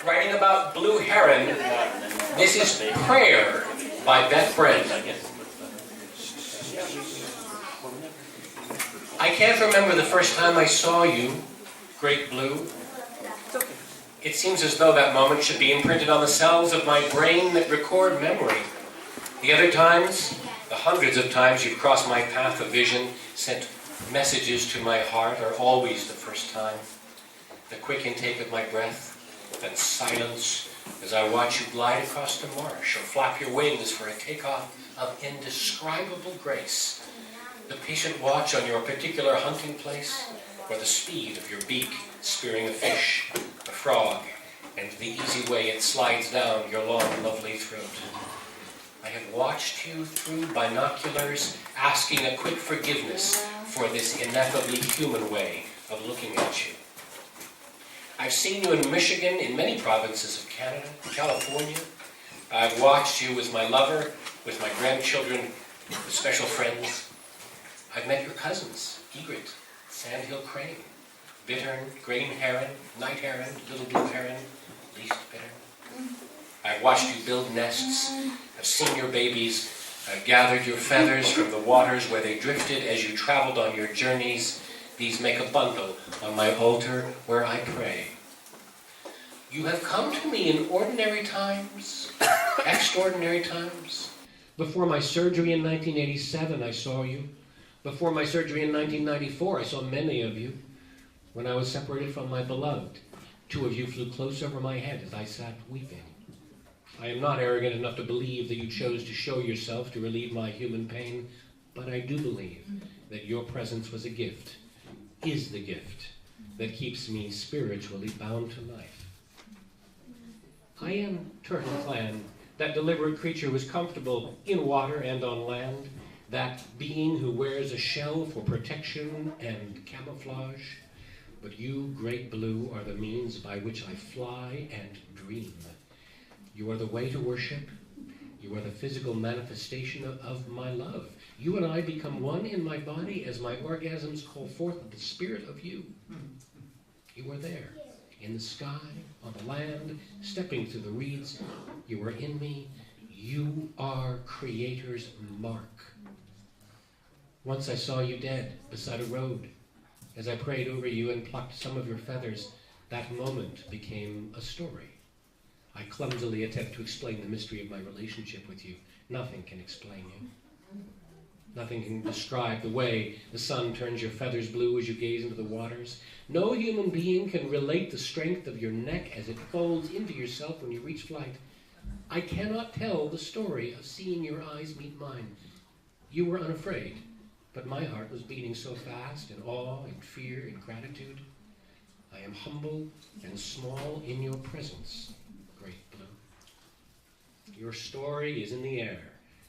writing about Blue Heron. This is Prayer by Beth. I can't remember the first time I saw you, Great Blue. It seems as though that moment should be imprinted on the cells of my brain that record memory. The other times, the hundreds of times you've crossed my path of vision, sent messages to my heart, are always the first time. The quick intake of my breath, and silence as I watch you glide across the marsh or flap your wings for a takeoff of indescribable grace. The patient watch on your particular hunting place, or the speed of your beak spearing a fish, a frog, and the easy way it slides down your long, lovely throat. I have watched you through binoculars, asking a quick forgiveness for this ineffably human way of looking at you. I've seen you in Michigan, in many provinces of Canada, California. I've watched you with my lover, with my grandchildren, with special friends. I've met your cousins, egret, sandhill crane, bittern, green heron, night heron, little blue heron, least bittern. I've watched you build nests. I've seen your babies. I've gathered your feathers from the waters where they drifted as you traveled on your journeys. These make a bundle on my altar where I pray. You have come to me in ordinary times, extraordinary times. Before my surgery in 1987, I saw you. Before my surgery in 1994, I saw many of you. When I was separated from my beloved, 2 of you flew close over my head as I sat weeping. I am not arrogant enough to believe that you chose to show yourself to relieve my human pain, but I do believe that your presence was a gift, is the gift, that keeps me spiritually bound to life. I am Turtle Clan, that deliberate creature who is comfortable in water and on land, that being who wears a shell for protection and camouflage. But you, Great Blue, are the means by which I fly and dream. You are the way to worship. You are the physical manifestation of my love. You and I become one in my body as my orgasms call forth the spirit of you. You are there, in the sky, on the land, stepping through the reeds. You are in me. You are Creator's mark. Once I saw you dead beside a road. As I prayed over you and plucked some of your feathers, that moment became a story. I clumsily attempt to explain the mystery of my relationship with you. Nothing can explain you. Nothing can describe the way the sun turns your feathers blue as you gaze into the waters. No human being can relate the strength of your neck as it folds into yourself when you reach flight. I cannot tell the story of seeing your eyes meet mine. You were unafraid, but my heart was beating so fast in awe and fear and gratitude. I am humble and small in your presence, Great Blue. Your story is in the air,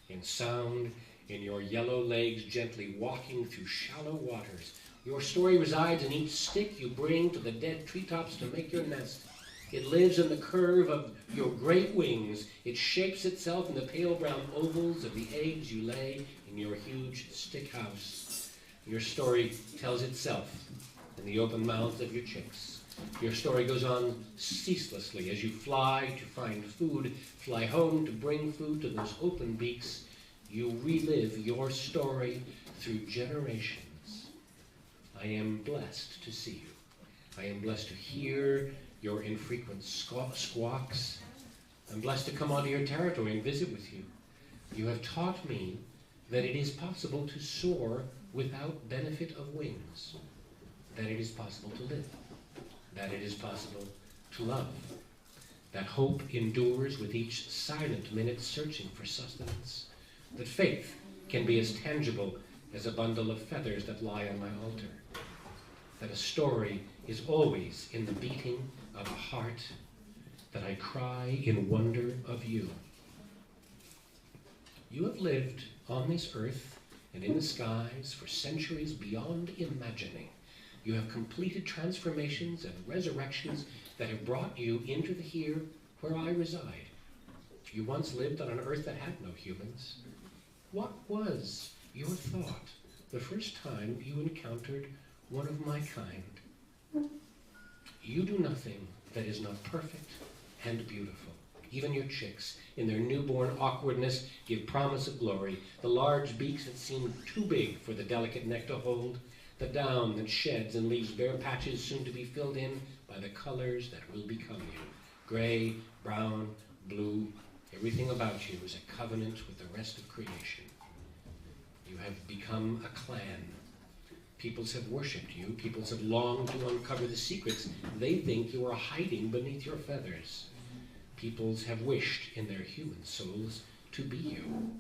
in sound, in your yellow legs gently walking through shallow waters. Your story resides in each stick you bring to the dead treetops to make your nest. It lives in the curve of your great wings. It shapes itself in the pale brown ovals of the eggs you lay in your huge stick house. Your story tells itself in the open mouths of your chicks. Your story goes on ceaselessly as you fly to find food, fly home to bring food to those open beaks. You relive your story through generations. I am blessed to see you. I am blessed to hear your infrequent squawks. I'm blessed to come onto your territory and visit with you. You have taught me that it is possible to soar without benefit of wings, that it is possible to live, that it is possible to love, that hope endures with each silent minute searching for sustenance, that faith can be as tangible as a bundle of feathers that lie on my altar, that a story is always in the beating of a heart, that I cry in wonder of you. You have lived on this earth and in the skies for centuries beyond imagining. You have completed transformations and resurrections that have brought you into the here where I reside. You once lived on an earth that had no humans. What was your thought the first time you encountered one of my kind? You do nothing that is not perfect and beautiful. Even your chicks, in their newborn awkwardness, give promise of glory. The large beaks that seem too big for the delicate neck to hold, the down that sheds and leaves bare patches soon to be filled in by the colors that will become you. Gray, brown, blue, everything about you is a covenant with the rest of creation. You have become a clan. Peoples have worshipped you. Peoples have longed to uncover the secrets they think you are hiding beneath your feathers. Peoples have wished in their human souls to be you.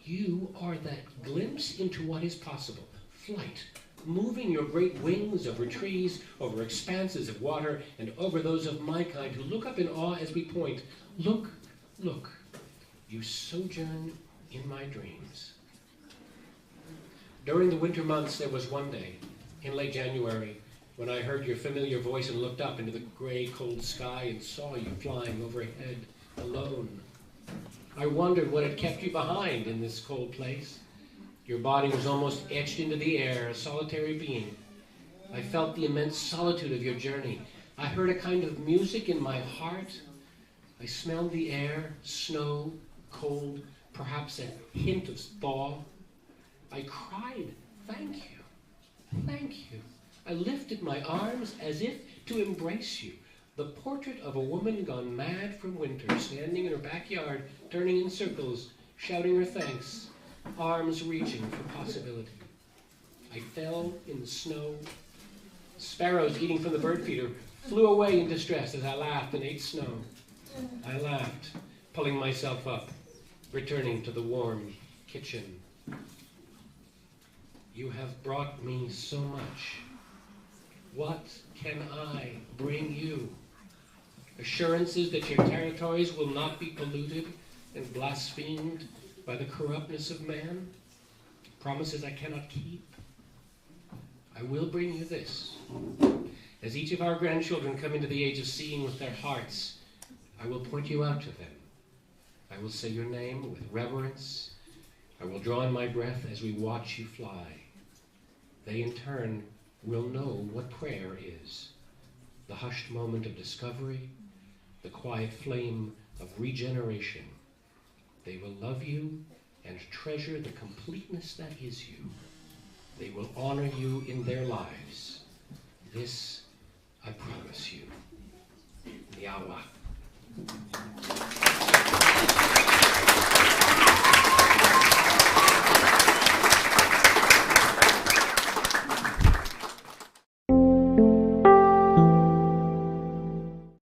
You are that glimpse into what is possible. Flight, moving your great wings over trees, over expanses of water, and over those of my kind who look up in awe as we point. Look, look, you sojourn in my dreams. During the winter months, there was one day, in late January, when I heard your familiar voice and looked up into the gray, cold sky and saw you flying overhead, alone. I wondered what had kept you behind in this cold place. Your body was almost etched into the air, a solitary being. I felt the immense solitude of your journey. I heard a kind of music in my heart. I smelled the air, snow, cold, perhaps a hint of thaw. I cried, thank you, thank you. I lifted my arms as if to embrace you. The portrait of a woman gone mad from winter, standing in her backyard, turning in circles, shouting her thanks, arms reaching for possibility. I fell in the snow. Sparrows eating from the bird feeder flew away in distress as I laughed and ate snow. I laughed, pulling myself up, returning to the warm kitchen. You have brought me so much. What can I bring you? Assurances that your territories will not be polluted and blasphemed by the corruptness of man? Promises I cannot keep? I will bring you this. As each of our grandchildren come into the age of seeing with their hearts, I will point you out to them. I will say your name with reverence. I will draw in my breath as we watch you fly. They in turn will know what prayer is. The hushed moment of discovery, the quiet flame of regeneration. They will love you and treasure the completeness that is you. They will honor you in their lives. This I promise you. Yawa.